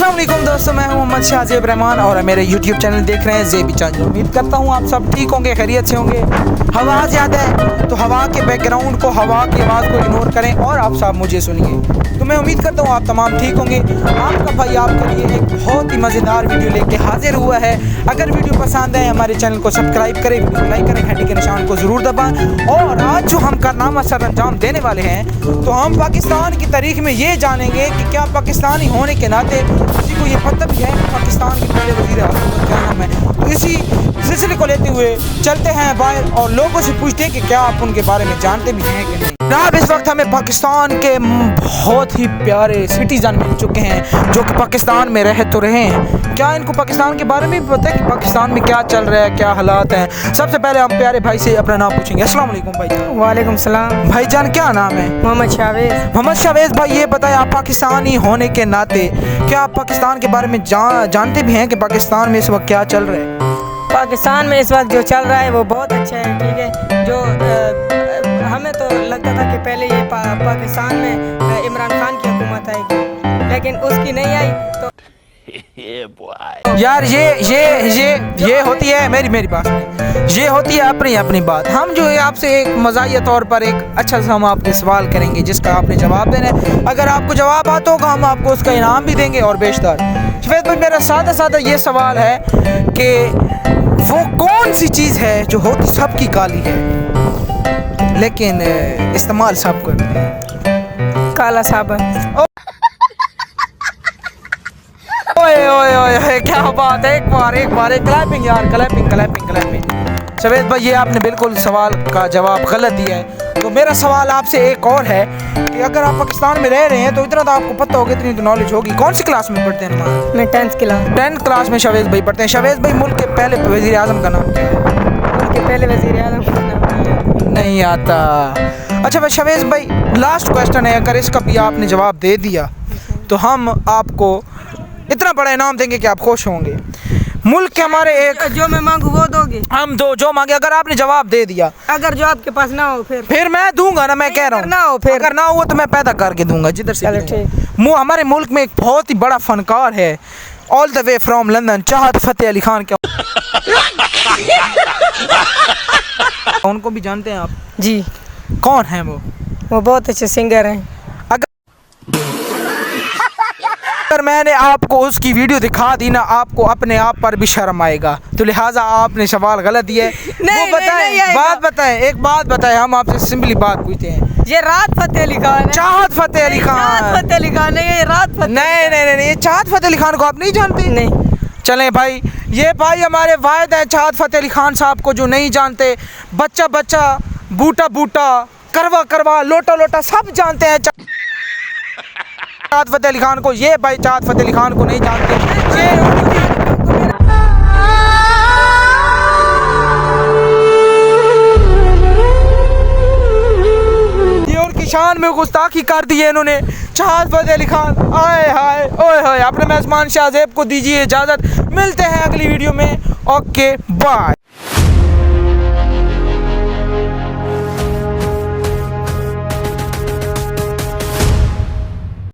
अस्सलाम वालेकुम दोस्तों, मैं हूं मोहम्मद शाहजेब रहमान और मेरे यूट्यूब चैनल देख रहे हैं ज़ेबी चैनल। उम्मीद करता हूं आप सब ठीक होंगे, खैरियत से होंगे। हवा ज़्यादा है तो हवा के बैकग्राउंड को, हवा की आवाज़ को इग्नोर करें और आप सब मुझे सुनिए। तो मैं उम्मीद करता हूं आप तमाम ठीक होंगे। आपका भाई आपके लिए एक बहुत ही मज़ेदार वीडियो लेके हाजिर हुआ है। अगर वीडियो पसंद है हमारे चैनल को सब्सक्राइब करें, वीडियो को लाइक करें, घंटी के निशान को ज़रूर दबाएं। और आज जो हम कारनामा सर अंजाम देने वाले हैं तो हम पाकिस्तान की तारीख में ये जानेंगे कि क्या पाकिस्तानी होने के नाते किसी को ये पता भी है कि पाकिस्तान के पहले वज़ीर आज़म का क्या नाम है। तो इसी सिलसिले को लेते हुए चलते हैं बाहर और लोगों से पूछते हैं कि क्या आप उनके बारे में जानते भी हैं कि नहीं। जनाब, इस वक्त हमें पाकिस्तान के बहुत ही प्यारे सिटीज़न मिल चुके हैं जो कि पाकिस्तान में रह तो रहे हैं। क्या इनको पाकिस्तान के बारे में भी पता है कि पाकिस्तान में क्या चल रहा है, क्या हालात हैं? सबसे पहले हम प्यारे भाई से अपना नाम पूछेंगे। अस्सलाम वालेकुम भाईजान। वालेकुम सलाम। भाईजान क्या नाम है? मोहम्मद शावेज। मोहम्मद शावेज भाई, ये बताएं आप पाकिस्तानी होने के नाते क्या आप पाकिस्तान के बारे में जानते भी हैं कि पाकिस्तान में इस वक्त क्या चल रहा है? पाकिस्तान में इस वक्त जो चल रहा है वो बहुत अच्छा है, ठीक है। जो हमें तो लगता था कि पहले ये पाकिस्तान में इमरान खान की हुकूमत आएगी, लेकिन उसकी नहीं आई। तो यार ये होती है मेरी बात नहीं। ये होती है अपनी बात। हम जो है आपसे एक मज़ाहिया तौर पर एक अच्छा सा हम आपके सवाल करेंगे जिसका आपने जवाब देना है। अगर आपको जवाब आता होगा हम आपको उसका इनाम भी देंगे और बेशतर। शावेज भाई, मेरा सादा ये सवाल है कि वो कौन सी चीज़ है जो होती सबकी काली है लेकिन इस्तेमाल सब करते हैं? काला साबन। ओए क्या बात है, एक बार क्लैपिंग यार, क्लैपिंग। शावेज भाई, ये आपने बिल्कुल सवाल का जवाब गलत दिया है। तो मेरा सवाल आपसे एक और है कि अगर आप पाकिस्तान में रह रहे हैं तो इतना तो आपको पता होगा, इतनी तो नॉलेज होगी। कौन सी क्लास में पढ़ते हैं? मैं 10th क्लास में शावेज भाई पढ़ते हैं। शावेज भाई, मुल्क के पहले वज़ीर आज़म का नाम क्या है? मुल्क के पहले वज़ीर आज़म का नाम नहीं आता। अच्छा भाई शावेज भाई, लास्ट क्वेश्चन है, अगर इसका भी आपने जवाब दे दिया तो हम आपको इतना बड़ा इनाम देंगे कि आप खुश होंगे। मुल्क के हमारे एक जो मैं मांगू वो दोगे? हम दो जो मांगे, अगर आपने जवाब दे दिया। अगर जो आपके पास ना हो फिर मैं दूंगा ना, मैं कह रहा हूँ ना हो फिर। अगर ना हो तो मैं पैदा करके दूंगा जिधर से। चलो ठीक। हमारे मुल्क में एक बहुत ही बड़ा फनकार है, all the way from London, चाहत फतेह अली खान। क्या उनको भी जानते हैं आप? जी। कौन है वो? बहुत अच्छे सिंगर हैं। अगर मैंने आपको उसकी वीडियो दिखा दी ना, आपको अपने आप पर भी शर्म आएगा। तो लिहाजा आपने सवाल गलत दिया है। एक बात बताएं, हम आपसे सिंपली बात पूछते हैं। ये राहत फतेह अली खान है। चाहत फतेह अली खान। चाहत फतेह अली खान है, ये राहत फतेह। नहीं, ये चाहत फतेह अली खान को आप नहीं जानते? नहीं। चलें भाई, ये भाई हमारे वाहिद हैं चाहत फतेह अली खान साहब को जो नहीं जानते। बच्चा बूटा करवा लोटा सब जानते हैं चाहत फतेह अली खान को। ये भाई चाहत फतेह अली खान को नहीं जानते। ये उनकी शान में गुस्ताखी कर दी है इन्होंने। चाहत फतेह अली खान, आए हाय ओए होए। अपने मेहमान शाहजेब को दीजिए इजाज़त। मिलते हैं अगली वीडियो में। Okay bye.